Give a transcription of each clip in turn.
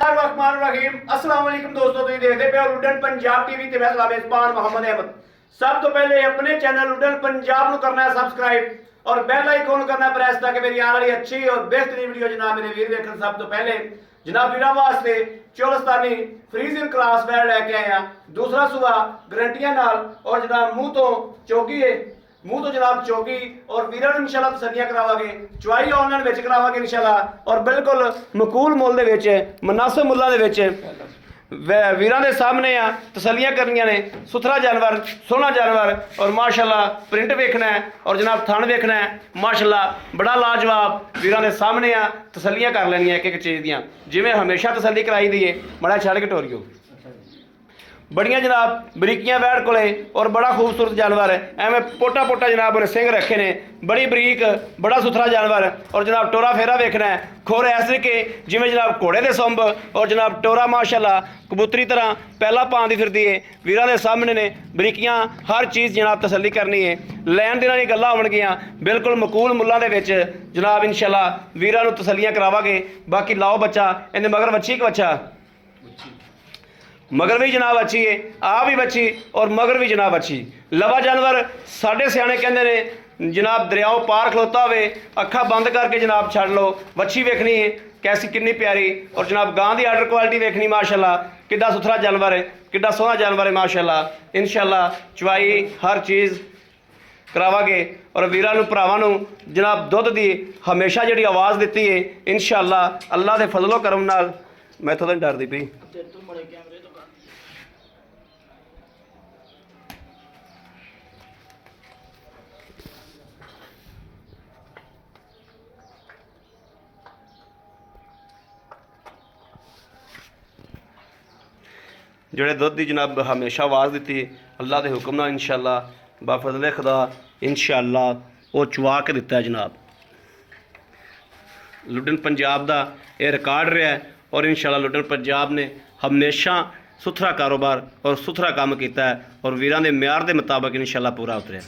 रहीम अस्सलाम वालेकुम दोस्तों, तुम देखते पे लुडन पंजाब टीवी ते मैं मेजबान मोहम्मद अहमद। सब तो पहले अपने चैनल लुडन पंजाब को करना है सब्सक्राइब और बेल आइकन करना है प्रेस ताकि मेरी आने वाली अच्छी और बेहतरीन वीडियो जनाब मेरे वीर देखन। सब तो पहले जनाब वीरा वास्ते चोलस्तानी फ्रीजिंग क्लास बैड लेके आए हैं, दूसरा सुबह गारंटियां नाल और जनाब मुंह तो चौकी है, मुंह तो जनाब चौकी और वीरां इंशाल्लाह तसल्लियां करावांगे, चुआई ऑनलाइन विच करावांगे इंशाल्लाह और बिल्कुल मकूल मुल दे विच मुनासिब मुल्लां दे विच वीरां दे सामने आ तसल्लियां करनियां ने। सुथरा जानवर, सोहना जानवर और माशाल्लाह प्रिंट वेखना है और जनाब थन वेखना है, माशाल्लाह बड़ा लाजवाब वीरां दे सामने आ तसल्लियां कर लैनियां एक एक चीज़ दियां जिवें हमेशा तसल्ली कराई दी है। बड़ा छड़ के टोरियो बड़ियां जनाब बरीकियां बैठ कोले और बड़ा खूबसूरत जानवर है, एवं पोटा पोटा जनाब उन्हें सिंह रखे ने, बड़ी बरीक बड़ा सुथरा जानवर और जनाब टोरा फेरा वेखना है, खोर इस तरीके जिमें जनाब घोड़े दे सुंब और जनाब टोरा माशाल्लाह कबूतरी तरह पहला पाँदी फिरदी है। वीरां दे सामने ने बरीकियां हर चीज़ जनाब तसल्ली करनी है, लैन देना दी गल्लां होणगियां बिल्कुल मकूल मुल्लां दे विच जनाब इंशाल्लाह वीरां नूं तसल्लियां करावांगे। बाकी लाओ बच्चा इहदे मगर वच्छी कि बच्चा मगर भी जनाब अच्छी है, आ भी बच्ची और मगर भी जनाब अच्छी। लवा जानवर साढ़े सियाने कहते ने जनाब दरियाओं पार खलोता हुए अखा बंद करके जनाब छड़ लो, वच्छी वेखनी है कैसी कितनी प्यारी और जनाब गां की आर्डर क्वालिटी वेखनी माशाल्लाह कितना सुथरा जानवर है, कितना सोहना जानवर है माशाल्लाह। इंशाल्लाह चुवाई हर चीज़ करावांगे और वीरां नूं भरावां नूं जनाब दुध दी हमेशा जिहड़ी आवाज़ दित्ती है इंशाल्लाह अल्लाह दे फजलो करम नाल मैं तो नहीं डरदी पई। जोड़े दुध की जनाब हमेशा आवाज़ दी अल्लाह के हुक्म नाल इंशाल्लाह बाफजले खुदा इंशाल्लाह वो चुवा के दिता है जनाब। लुडन पंजाब का यह रिकॉर्ड रहा है और इंशाल्लाह लुडन पंजाब ने हमेशा सुथरा कारोबार और सुथरा काम किया है और वीरां दे म्यार के मुताबिक इंशाल्लाह पूरा उतरिया।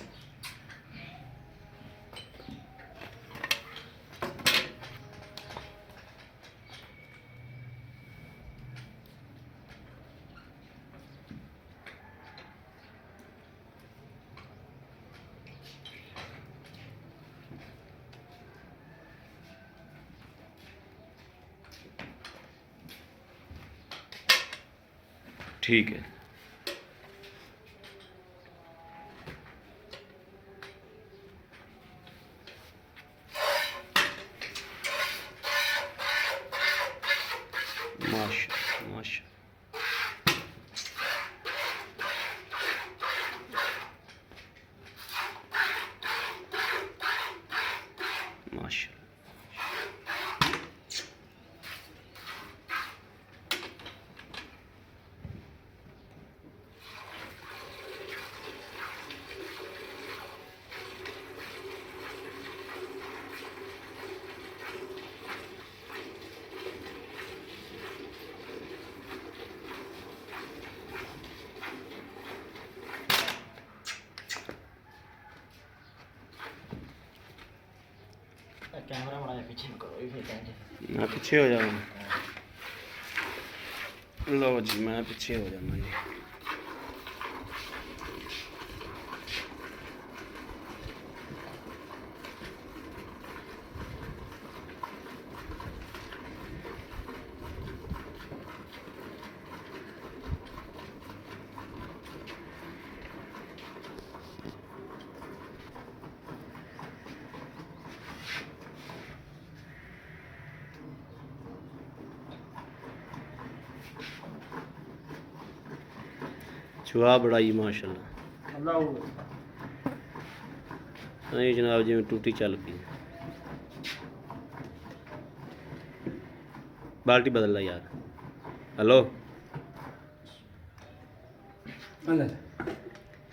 ठीक है माशा माशा माशा कैमरा बड़ा पीछे करो फिर मैं पीछे हो जाऊँ। लो जी मैं पीछे हो जाऊँ जी। चुआ बड़ाई माशाल्लाह नहीं जनाब जिवें टूटी चल पी। बाल्टी बदल ला यार। हेलो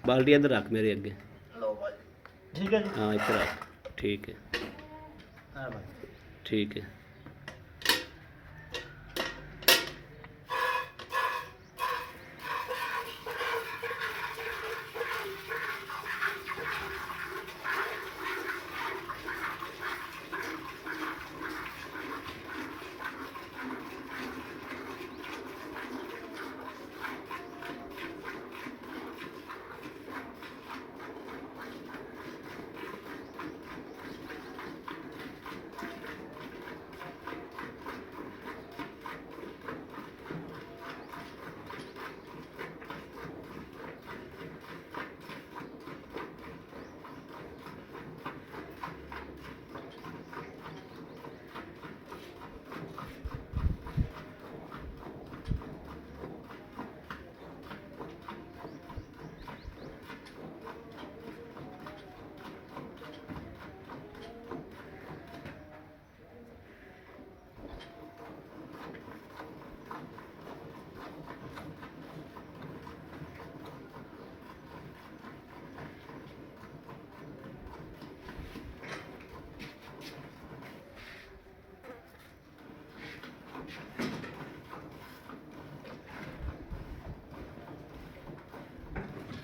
बाल्टी इधर रख मेरे अगे। ठीक है जी। हाँ इधर रख। ठीक है ठीक है।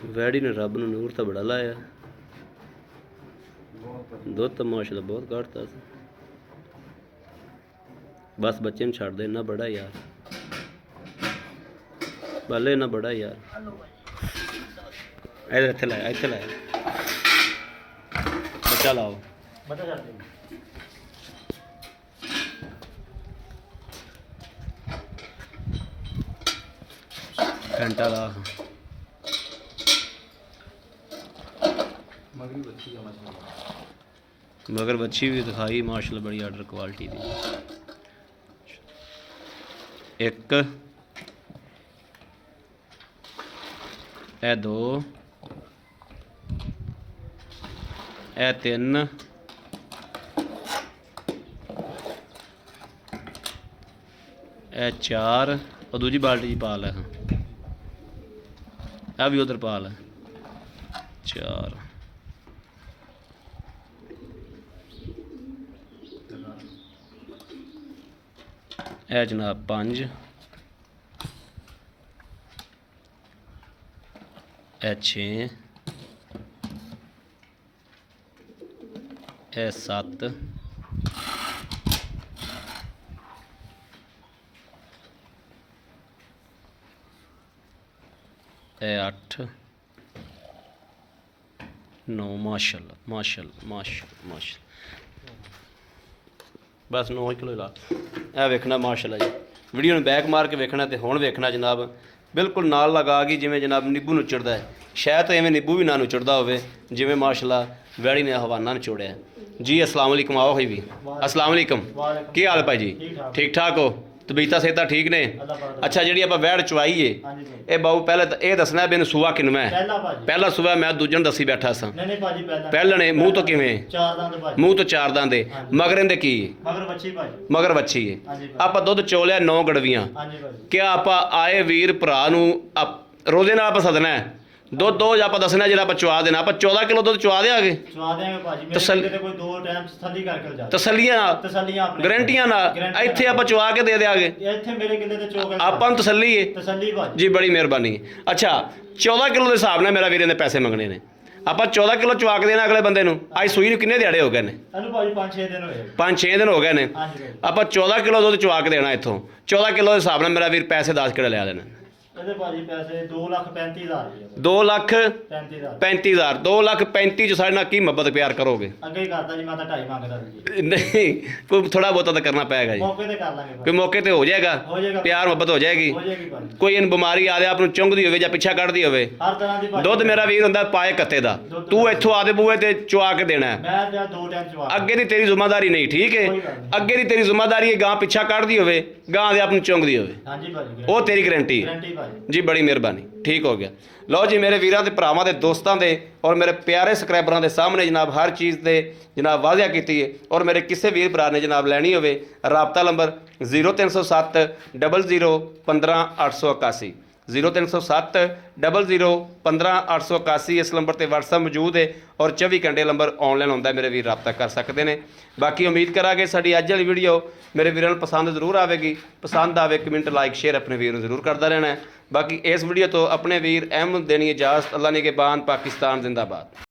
ਵੈੜੀ ਨੇ ਰੱਬ ਨੂੰ ਨੂਰ ਤਾਂ ਬੜਾ ਲਾਇਆ। ਦੁੱਧ ਤਾਂ ਮਾਸ਼ਾਅੱਲਾ ਬਹੁਤ ਘੱਟਦਾ ਸੀ। ਬਸ ਬੱਚੇ ਨੂੰ ਛੱਡ ਦੇ, ਇੰਨਾ ਬੜਾ ਯਾਰ, ਬੱਲੇ ਇੰਨਾ ਬੜਾ ਯਾਰ। ਇਹਦੇ ਇੱਥੇ ਲਾਇਆ, ਇੱਥੇ ਲਾਇਆ, ਬੱਚਾ ਲਾਓ। बता जाते हैं घंटा ला मगर बच्ची भी दिखाई माशाल्लाह बड़ी आर्डर क्वालिटी दी। एक ए दो ए तीन ए चार और दूजी बाल्टी पा लै, आ भी उधर पा लै, चार ए जनाब पंज, ए छे, ए सत्त, ए अठ, नौ। माशाल्लाह माशाल्लाह माशाल्लाह माशाल्लाह, बस 9 किलो ला। ਇਹ ਵੇਖਣਾ ਮਾਸ਼ਾਅੱਲਾ ਜੀ, ਵੀਡੀਓ ਨੂੰ ਬੈਕ ਮਾਰ ਕੇ ਵੇਖਣਾ ਤੇ ਹੁਣ ਵੇਖਣਾ ਜਨਾਬ, ਬਿਲਕੁਲ ਨਾਲ ਲਗਾ ਗਈ ਜਿਵੇਂ ਜਨਾਬ ਨਿੱਬੂ ਨੁੱਚੜਦਾ ਹੈ। ਸ਼ਾਇਦ ਐਵੇਂ ਨਿੱਬੂ ਵੀ ਨਾ ਨੁੱਚੜਦਾ ਹੋਵੇ ਜਿਵੇਂ ਮਾਸ਼ਾਅੱਲਾ ਵੈੜੀ ਨੇ ਹਵਾਨਾ ਨਚੋੜਿਆ ਜੀ। अस्सलाम वालेकुम, आओ भाई भी अस्सलाम वालेकुम, ਕੀ ਹਾਲ ਭਾਈ ਜੀ? ਠੀਕ ਠਾਕ ਹੋ? ਤਬੀਅਤਾਂ ਸਿਹਤਾਂ ਠੀਕ ਨੇ? ਅੱਛਾ, ਜਿਹੜੀ ਆਪਾਂ ਵੈੜ ਚਵਾਈ ਏ ਇਹ ਬਾਊ ਪਹਿਲਾਂ ਤਾਂ ਇਹ ਦੱਸਣਾ ਵੀ ਇਹਨੂੰ ਸੂਆ ਕਿੰਨਵਾਂ ਹੈ? ਪਹਿਲਾ ਸੂਆ ਮੈਂ ਦੂਜੇ ਨੂੰ ਦੱਸੀ ਬੈਠਾ ਸਾਂ। नहीं नहीं भाजी पहला ਪਹਿਲਾਂ ਨੇ ਮੂੰਹ ਤੋਂ ਕਿਵੇਂ? चार दांत भाजी ਮੂੰਹ ਤੋਂ ਚਾਰ ਦੰਦੇ, ਮਗਰ ਇਹਦੇ ਕੀ? मगर बच्ची भाजी ਮਗਰ ਵੱਛੀ ਏ। हाँ जी ਆਪਾਂ ਦੁੱਧ ਚੋਲਿਆ 9 ਗੜਵੀਆਂ। हाँ जी भाजी ਕਿਆ ਆਪਾਂ ਆਏ ਵੀਰ ਭਰਾ ਨੂੰ ਰੋਜ਼ੇ ਨਾਲ ਆਪਾਂ ਸਦਨਾ ਹੈ ਦੁੱਧ ਦੋ ਆਪਾਂ ਦੱਸਣਾ ਜਿਹੜਾ ਆਪਾਂ ਚਵਾ ਦੇਣਾ। ਆਪਾਂ 14 ਕਿਲੋ ਦੁੱਧ ਚਵਾ ਦੇਾਂਗੇ चुवा देंगे भाजी, मेरे तसल- बेटे कोई 2 टाइम तसल्ली करके जा ਤਸੱਲੀਆਂ ਨਾਲ, तसल्लियां अपने ਗਰੰਟੀਆਂ ਨਾਲ गारंटी ਇੱਥੇ ਆਪਾਂ ਚਵਾ ਕੇ ਦੇ ਦਿਆਂਗੇ। ਇੱਥੇ ਮੇਰੇ ਕਿੰਨੇ ਤੇ ਚੋਕ ਹੈ ਆਪਾਂ ਨੂੰ ਤਸੱਲੀ ਏ ਤਸੱਲੀ ਭਾਜੀ ਜੀ, ਬੜੀ ਮਿਹਰਬਾਨੀ। ਅੱਛਾ, 14 ਕਿਲੋ ਦੇ ਹਿਸਾਬ ਨਾਲ ਮੇਰਾ ਵੀਰੇ ਨੇ ਪੈਸੇ ਮੰਗਣੇ ਨੇ। ਆਪਾਂ 14 ਕਿਲੋ ਚਵਾ ਕੇ ਦੇਣਾ ਅਗਲੇ ਬੰਦੇ ਨੂੰ। ਅੱਜ ਸੂਈ ਨੂੰ ਕਿੰਨੇ ਦਿਹਾੜੇ ਹੋ ਗਏ ਨੇ? ਇਹਨੂੰ ਭਾਜੀ 5-6 ਦਿਨ ਹੋਏ 5-6 ਦਿਨ ਹੋ ਗਏ ਨੇ। ਹਾਂਜੀ ਭਾਜੀ ਆਪਾਂ 14 ਕਿਲੋ ਦੁੱਧ ਚਵਾ ਕੇ ਦੇਣਾ ਇੱਥੋਂ। 14 ਕਿਲੋ ਦੇ ਹਿਸਾਬ ਨਾਲ ਮੇਰਾ ਵੀਰ ਪੈਸੇ 10 ਕਿਲੋ ਲਿਆ ਦੇਣਾ। ਇਹਦੇ ਭਾਜੀ ਪੈਸੇ 2,35,000 ਰੁਪਏ 2 ਲੱਖ 35,000 35,000 2 ਲੱਖ 35 ਚ ਸਾਡੇ ਨਾਲ ਕੀ ਮੁਹੱਬਤ ਪਿਆਰ ਕਰੋਗੇ? ਅੱਗੇ ਹੀ ਕਰਦਾ ਜੀ, ਮੈਂ ਤਾਂ 2.5 ਮੰਗਦਾ ਸੀ ਜੀ। ਨਹੀਂ, ਕੋਈ ਥੋੜਾ ਬਹੁਤਾ ਤਾਂ ਕਰਨਾ ਪਏਗਾ ਜੀ। ਮੌਕੇ ਤੇ ਕਰ ਲਾਂਗੇ ਕੋਈ ਭਾਜੀ, ਮੌਕੇ ਤੇ ਹੋ ਜਾਏਗਾ, ਹੋ ਜਾਏਗਾ ਪਿਆਰ ਮੁਹੱਬਤ ਹੋ ਜਾਏਗੀ। ਹੋ ਜਾਏਗੀ ਭਾਜੀ, ਕੋਈ ਇਹਨੂੰ ਬਿਮਾਰੀ ਆ ਰਿਹਾ ਆਪ ਨੂੰ ਚੁੰਗਦੀ ਹੋਵੇ ਜਾਂ ਪਿੱਛਾ ਕੱਢਦੀ ਹੋਵੇ, ਹਰ ਤਰ੍ਹਾਂ ਦੀ ਭਾਜੀ ਦੁੱਧ ਮੇਰਾ ਵੀਰ ਹੁੰਦਾ ਪਾਏ ਕੱਤੇ ਦਾ। ਤੂੰ ਇੱਥੋਂ ਆਦੇ ਬੂਏ ਤੇ ਚੁਆ ਕੇ ਦੇਣਾ ਹੈ। ਮੈਂ ਜਾਂ 2 ਟਾਈਮ ਚਵਾ ਅੱਗੇ ਦੀ ਤੇਰੀ ਜ਼ਿੰਮੇਵਾਰੀ ਨਹੀਂ, ਠੀਕ ਹੈ? ਕੋਈ ਗੱਲ ਨਹੀਂ। ਅੱਗੇ ਦੀ ਤੇਰੀ ਜ਼ਿੰਮੇਵਾਰੀ ਹੈ ਗਾਂ ਪਿੱਛਾ ਕੱਢਦੀ ਹੋਵੇ, ਗਾਂ ਦੇ ਆਪ ਨੂੰ ਚੁੰਗਦੀ ਹੋਵੇ, ਹਾਂਜੀ ਭਾਜੀ ਉਹ ਤੇਰੀ ਗਰੰਟੀ ਹੈ ਗਾਰੰਟੀ ਭਾਜੀ। ਜੀ। ਬੜੀ ਮਿਹਰਬਾਨੀ, ਠੀਕ ਹੋ ਗਿਆ। ਲਓ ਜੀ, ਮੇਰੇ ਵੀਰਾਂ ਤੇ ਭਰਾਵਾਂ ਦੇ ਦੋਸਤਾਂ ਦੇ ਔਰ ਮੇਰੇ ਪਿਆਰੇ ਸਬਸਕ੍ਰਾਈਬਰਾਂ ਦੇ ਸਾਹਮਣੇ ਜਨਾਬ ਹਰ ਚੀਜ਼ ਤੇ ਜਨਾਬ ਵਾਅਦਾ ਕੀਤੀ ਹੈ। ਔਰ ਮੇਰੇ ਕਿਸੇ ਵੀਰ ਭਰਾ ਨੇ ਜਨਾਬ ਲੈਣੀ ਹੋਵੇ, ਰਾਬਤਾ ਨੰਬਰ 0307 00 15 881 0307 00 15 881। ਇਸ ਨੰਬਰ ਤੇ WhatsApp ਮੌਜੂਦ ਹੈ ਔਰ 24 ਘੰਟੇ ਨੰਬਰ ਆਨਲਾਈਨ ਹੁੰਦਾ, ਮੇਰੇ ਵੀਰ ਰਾਬਤਾ ਕਰ ਸਕਦੇ ਨੇ। ਬਾਕੀ ਉਮੀਦ ਕਰਾਂਗੇ ਸਾਡੀ ਅੱਜ ਵਾਲੀ ਵੀਡੀਓ ਮੇਰੇ ਵੀਰਾਂ ਨੂੰ ਪਸੰਦ ਜ਼ਰੂਰ ਆਵੇਗੀ। ਪਸੰਦ ਆਵੇ ਕਮੈਂਟ ਲਾਈਕ ਸ਼ੇਅਰ ਆਪਣੇ ਵੀਰ ਨੂੰ ਜ਼ਰੂਰ ਕਰਦਾ ਰਹਿਣਾ ਹੈ। ਬਾਕੀ ਇਸ ਵੀਡੀਓ ਤੋਂ ਆਪਣੇ ਵੀਰ ਅਹਿਮਦ ਦੇਣੀ ਇਜਾਜ਼ਤ। ਅੱਲਾ ਨਿਗਹਿਬਾਨ, ਪਾਕਿਸਤਾਨ ਜ਼ਿੰਦਾਬਾਦ।